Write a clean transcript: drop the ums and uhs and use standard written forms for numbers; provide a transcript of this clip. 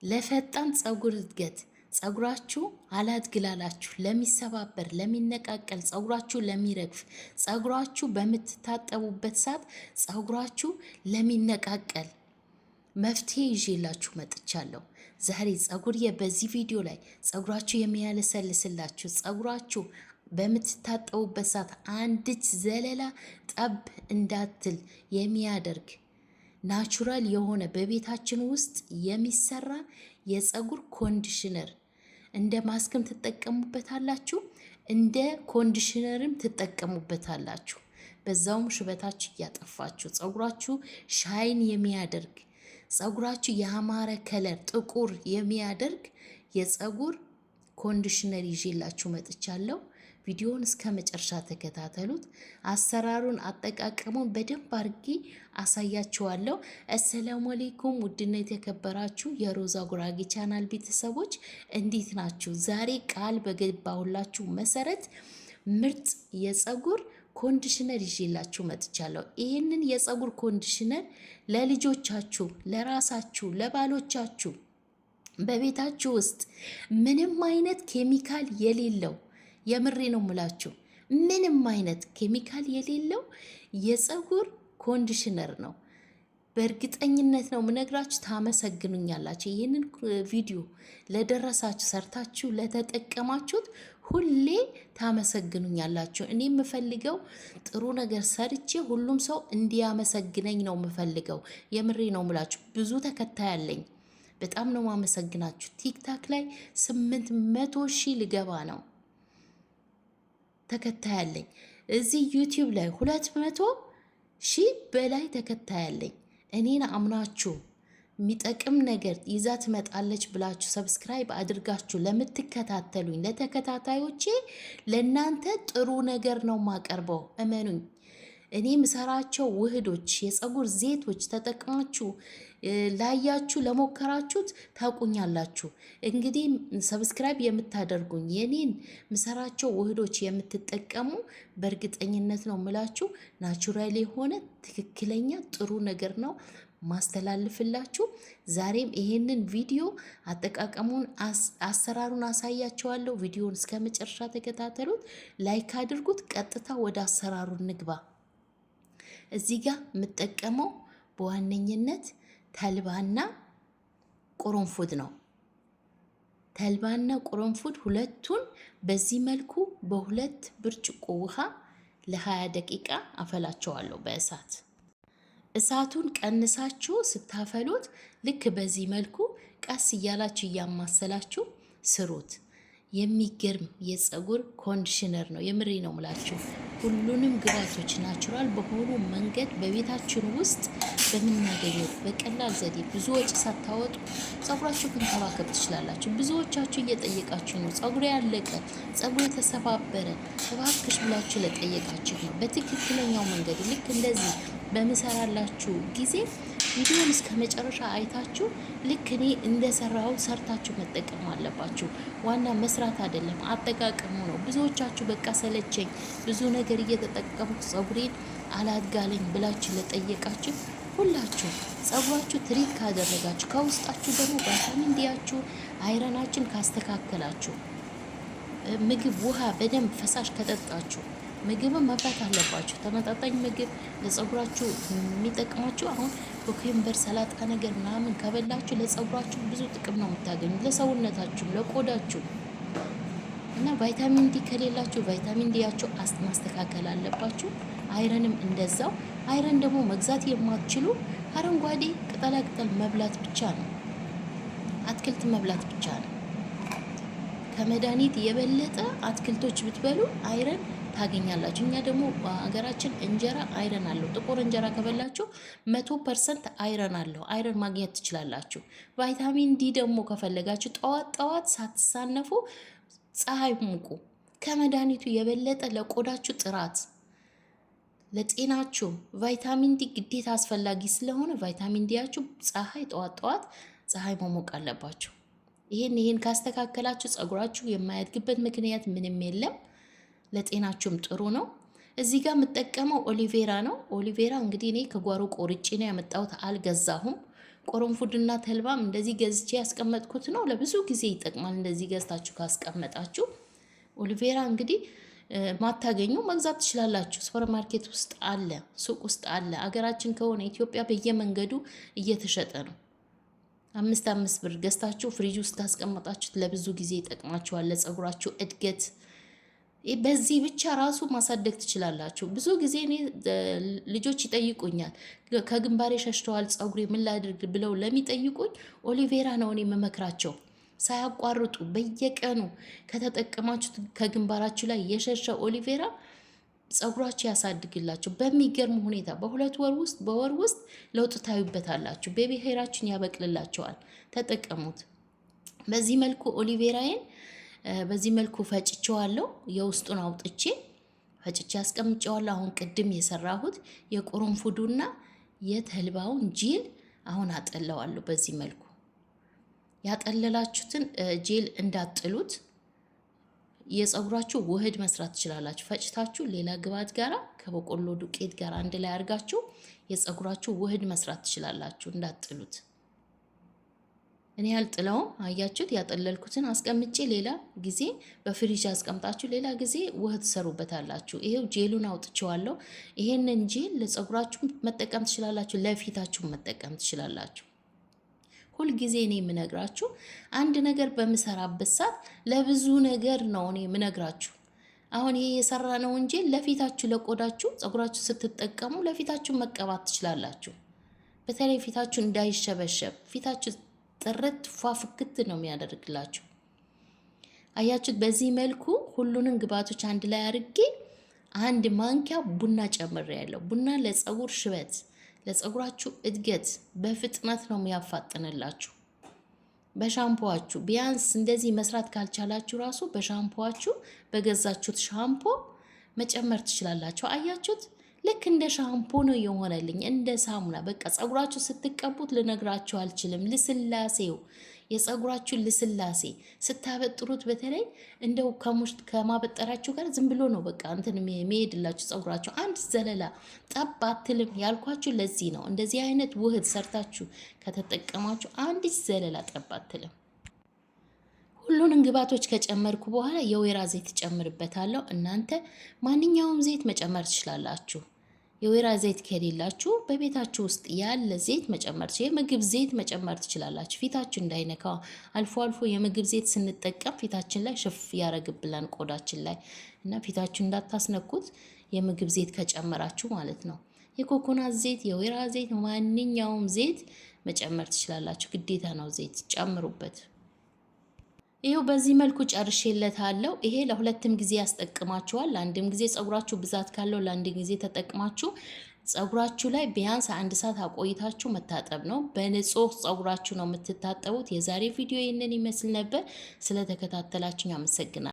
ለፈጣን ፀጉር እድገት ፀጉራችሁ አላድግላላችሁ ለሚሰባበር ለሚነቃቀል ፀጉራችሁ ለሚረግፍ ፀጉራችሁ በምትታጠቡበት ሰዓት ፀጉራችሁ ለሚነቃቀል መፍትሄ ይዤላችሁ መጥቻለሁ። ዛሬ ፀጉር በዚህ ቪዲዮ ላይ ፀጉራችሁ የሚያለሰልስላችሁ ፀጉራችሁ በምትታጠቡበት ሰዓት አንዲት ዘለላ ጠብ እንዳትል የሚያደርግ ናቹራል የሆነ በቤታችን ውስጥ የሚሰራ የፀጉር ኮንዲሽነር እንደ ማስክም ትጠቀሙበታላችሁ፣ እንደ ኮንዲሽነርም ትጠቀሙበታላችሁ። በዛውም ሽበታችሁ እያጠፋችሁ ፀጉራችሁ ሻይን የሚያደርግ ፀጉራችሁ ያማረ ከለር ጥቁር የሚያደርግ የፀጉር ኮንዲሽነር ይዤላችሁ መጥቻለሁ። ቪዲዮውን እስከ መጨረሻ ተከታተሉት። አሰራሩን አጠቃቀሙን በደንብ አድርጌ አሳያችኋለሁ። አሰላሙ አለይኩም ውድና የተከበራችሁ የሮዛ ጉራጌ ቻናል ቤተሰቦች እንዴት ናችሁ? ዛሬ ቃል በገባሁላችሁ መሰረት ምርጥ የፀጉር ኮንዲሽነር ይዤላችሁ መጥቻለሁ። ይህንን የፀጉር ኮንዲሽነር ለልጆቻችሁ፣ ለራሳችሁ፣ ለባሎቻችሁ በቤታችሁ ውስጥ ምንም አይነት ኬሚካል የሌለው የምሬ ነው ምላችሁ ምንም አይነት ኬሚካል የሌለው የፀጉር ኮንዲሽነር ነው። በእርግጠኝነት ነው ምነግራችሁ፣ ታመሰግኑኛላችሁ። ይህንን ቪዲዮ ለደረሳችሁ ሰርታችሁ ለተጠቀማችሁት ሁሌ ታመሰግኑኛላችሁ። እኔ የምፈልገው ጥሩ ነገር ሰርቼ ሁሉም ሰው እንዲያመሰግነኝ ነው የምፈልገው። የምሬ ነው ምላችሁ። ብዙ ተከታይ አለኝ። በጣም ነው ማመሰግናችሁ። ቲክታክ ላይ 800,000 ልገባ ነው ተከታይ አለኝ። እዚህ ዩቲዩብ ላይ 200,000 በላይ ተከታይ አለኝ። እኔን አምናችሁ የሚጠቅም ነገር ይዛ ትመጣለች ብላችሁ ሰብስክራይብ አድርጋችሁ ለምትከታተሉኝ ለተከታታዮቼ ለእናንተ ጥሩ ነገር ነው ማቀርበው። እመኑኝ። እኔ ምሰራቸው ውህዶች የፀጉር ዘይቶች ተጠቅማችሁ ላያችሁ ለሞከራችሁት ታቁኛላችሁ። እንግዲህ ሰብስክራይብ የምታደርጉኝ የኔን ምሰራቸው ውህዶች የምትጠቀሙ በእርግጠኝነት ነው ምላችሁ ናቹራል የሆነ ትክክለኛ ጥሩ ነገር ነው ማስተላልፍላችሁ። ዛሬም ይሄንን ቪዲዮ አጠቃቀሙን አሰራሩን አሳያችኋለሁ። ቪዲዮውን እስከ መጨረሻ ተከታተሉት፣ ላይክ አድርጉት። ቀጥታ ወደ አሰራሩ ንግባ። እዚህ ጋር የምጠቀመው በዋነኝነት ተልባና ቁርንፉድ ነው። ተልባና ቁርንፉድ ሁለቱን በዚህ መልኩ በ2 ብርጭቆ ውሃ ለ20 ደቂቃ አፈላቸዋለሁ በእሳት። እሳቱን ቀንሳችሁ ስታፈሉት ልክ በዚህ መልኩ ቀስ እያላችሁ እያማሰላችሁ ስሩት። የሚገርም የፀጉር ኮንዲሽነር ነው። የምሬ ነው ምላችሁ። ሁሉንም ግብአቶች ናቹራል በሆኑ መንገድ በቤታችን ውስጥ በምናገኘው በቀላል ዘዴ ብዙ ወጪ ሳታወጡ ፀጉራችሁ መንከባከብ ትችላላችሁ። ብዙዎቻችሁ እየጠየቃችሁ ነው፣ ፀጉሬ ያለቀ፣ ፀጉሬ ተሰባበረ እባክሽ ብላችሁ ለጠየቃችሁ ነው። በትክክለኛው መንገድ ልክ እንደዚህ በምሰራላችሁ ጊዜ ቪዲዮን እስከ መጨረሻ አይታችሁ ልክ እኔ እንደሰራው ሰርታችሁ መጠቀም አለባችሁ። ዋና መስራት አይደለም አጠቃቀሙ ነው። ብዙዎቻችሁ በቃ ሰለቸኝ ብዙ ነገር እየተጠቀምኩ ፀጉሬን አላድጋለኝ ብላችሁ ለጠየቃችሁ ሁላችሁ ፀጉራችሁ ትሪት ካደረጋችሁ ከውስጣችሁ ደግሞ ቫይታሚን ዲያችሁ አይረናችን ካስተካከላችሁ ምግብ ውሃ በደንብ ፈሳሽ ከጠጣችሁ ምግብን መብላት አለባችሁ። ተመጣጣኝ ምግብ ለፀጉራችሁ የሚጠቅማችሁ አሁን ኮኬምበር ሰላጣ ነገር ምናምን ከበላችሁ ለፀጉራችሁ ብዙ ጥቅም ነው የምታገኙ፣ ለሰውነታችሁ ለቆዳችሁ። እና ቫይታሚን ዲ ከሌላችሁ ቫይታሚን ዲያችሁ ማስተካከል አለባችሁ። አይረንም እንደዛው። አይረን ደግሞ መግዛት የማትችሉ አረንጓዴ ቅጠላቅጠል መብላት ብቻ ነው፣ አትክልት መብላት ብቻ ነው። ከመድኃኒት የበለጠ አትክልቶች ብትበሉ አይረን ታገኛላችሁ። እኛ ደግሞ በሀገራችን እንጀራ አይረን አለው። ጥቁር እንጀራ ከበላችሁ 100% አይረን አለው። አይረን ማግኘት ትችላላችሁ። ቫይታሚን ዲ ደግሞ ከፈለጋችሁ ጠዋት ጠዋት ሳትሳነፉ ፀሐይ ሙቁ። ከመድኃኒቱ የበለጠ ለቆዳችሁ ጥራት ለጤናችሁ ቫይታሚን ዲ ግዴታ አስፈላጊ ስለሆነ ቫይታሚን ዲያችሁ ፀሐይ ጠዋት ጠዋት ፀሐይ መሞቅ አለባችሁ። ይሄን ካስተካከላችሁ ፀጉራችሁ የማያድግበት ምክንያት ምንም የለም። ለጤናችሁም ጥሩ ነው። እዚህ ጋር የምጠቀመው ኦሊቬራ ነው። ኦሊቬራ እንግዲህ እኔ ከጓሮ ቆርጬ ነው ያመጣሁት፣ አልገዛሁም። ቆረንፉድና ተልባም እንደዚህ ገዝቼ ያስቀመጥኩት ነው። ለብዙ ጊዜ ይጠቅማል እንደዚህ ገዝታችሁ ካስቀመጣችሁ። ኦሊቬራ እንግዲህ ማታገኙ መግዛት ትችላላችሁ። ሱፐር ማርኬት ውስጥ አለ፣ ሱቅ ውስጥ አለ። አገራችን ከሆነ ኢትዮጵያ በየመንገዱ እየተሸጠ ነው። 5 ብር ገዝታችሁ ፍሪጅ ውስጥ ካስቀመጣችሁት ለብዙ ጊዜ ይጠቅማችኋል። ለፀጉራችሁ እድገት በዚህ ብቻ ራሱ ማሳደግ ትችላላችሁ። ብዙ ጊዜ እኔ ልጆች ይጠይቁኛል፣ ከግንባሬ ሸሽተዋል ፀጉሬ ምን ላድርግ ብለው ለሚጠይቁኝ ኦሊቬራ ነው እኔ የምመክራቸው። ሳያቋርጡ በየቀኑ ከተጠቀማችሁት ከግንባራችሁ ላይ የሸሸ ኦሊቬራ ፀጉራችሁ ያሳድግላችሁ በሚገርም ሁኔታ። በወር ውስጥ ለውጥ ታዩበታላችሁ። ቤቢ ሄራችን ያበቅልላቸዋል። ተጠቀሙት። በዚህ መልኩ ኦሊቬራዬን በዚህ መልኩ ፈጭቼዋለሁ። የውስጡን አውጥቼ ፈጭቼ አስቀምጬዋለሁ። አሁን ቅድም የሰራሁት የቁርንፉዱና የተልባውን ጄል አሁን አጠለዋለሁ። በዚህ መልኩ ያጠለላችሁትን ጄል እንዳጥሉት። የፀጉራችሁ ውህድ መስራት ትችላላችሁ። ፈጭታችሁ ሌላ ግብአት ጋራ ከበቆሎ ዱቄት ጋር አንድ ላይ አድርጋችሁ የፀጉራችሁ ውህድ መስራት ትችላላችሁ። እንዳጥሉት። እኔ ያልጥለውም። አያችሁት? ያጠለልኩትን አስቀምጬ ሌላ ጊዜ በፍሪጅ አስቀምጣችሁ ሌላ ጊዜ ውህድ ትሰሩበታላችሁ። ይሄው ጄሉን አውጥቼዋለሁ። ይሄንን ጄል ለፀጉራችሁ መጠቀም ትችላላችሁ፣ ለፊታችሁ መጠቀም ትችላላችሁ። ሁልጊዜ እኔ የምነግራችሁ አንድ ነገር በምሰራበት ሰዓት ለብዙ ነገር ነው እኔ የምነግራችሁ። አሁን ይሄ የሰራ ነው እንጂ ለፊታችሁ ለቆዳችሁ ፀጉራችሁ ስትጠቀሙ ለፊታችሁ መቀባት ትችላላችሁ። በተለይ ፊታችሁ እንዳይሸበሸብ ፊታችሁ ጥርት ፏፍክት ነው የሚያደርግላችሁ። አያችሁት? በዚህ መልኩ ሁሉንም ግብአቶች አንድ ላይ አድርጌ 1 ማንኪያ ቡና ጨምሬያለሁ። ቡና ለፀጉር ሽበት ለፀጉራችሁ እድገት በፍጥነት ነው የሚያፋጥንላችሁ። በሻምፖዋችሁ ቢያንስ እንደዚህ መስራት ካልቻላችሁ ራሱ በሻምፖዋችሁ በገዛችሁት ሻምፖ መጨመር ትችላላችሁ። አያችሁት? ልክ እንደ ሻምፖ ነው የሆነልኝ፣ እንደ ሳሙና። በቃ ፀጉራችሁ ስትቀቡት ልነግራችሁ አልችልም። ልስላሴው የፀጉራችሁ ልስላሴ ስታበጥሩት በተለይ እንደው ከማበጠራችሁ ጋር ዝም ብሎ ነው በቃ እንትን የሚሄድላችሁ ፀጉራችሁ። አንድ ዘለላ ጠብ አትልም ያልኳችሁ ለዚህ ነው። እንደዚህ አይነት ውህድ ሰርታችሁ ከተጠቀማችሁ አንዲት ዘለላ ጠብ አትልም። ሁሉንም ግብአቶች ከጨመርኩ በኋላ የወይራ ዘይት ጨምርበታለሁ። እናንተ ማንኛውም ዘይት መጨመር ትችላላችሁ። የወይራ ዘይት ከሌላችሁ በቤታችሁ ውስጥ ያለ ዘይት መጨመር የምግብ ዘይት መጨመር ትችላላችሁ። ፊታችሁ እንዳይነካ አልፎ አልፎ የምግብ ዘይት ስንጠቀም ፊታችን ላይ ሽፍ ያረግብላን ቆዳችን ላይ እና ፊታችሁ እንዳታስነኩት የምግብ ዘይት ከጨመራችሁ ማለት ነው። የኮኮናት ዘይት፣ የወይራ ዘይት፣ ማንኛውም ዘይት መጨመር ትችላላችሁ። ግዴታ ነው ዘይት ጨምሩበት። ይሄው በዚህ መልኩ ጨርሼለታለሁ። ይሄ ለሁለትም ጊዜ ያስጠቅማችኋል። ለአንድም ጊዜ ፀጉራችሁ ብዛት ካለው ለአንድ ጊዜ ተጠቅማችሁ ፀጉራችሁ ላይ ቢያንስ 1 ሰዓት አቆይታችሁ መታጠብ ነው። በንጹህ ፀጉራችሁ ነው የምትታጠቡት። የዛሬ ቪዲዮ ይህንን ይመስል ነበር። ስለተከታተላችሁ አመሰግናለሁ።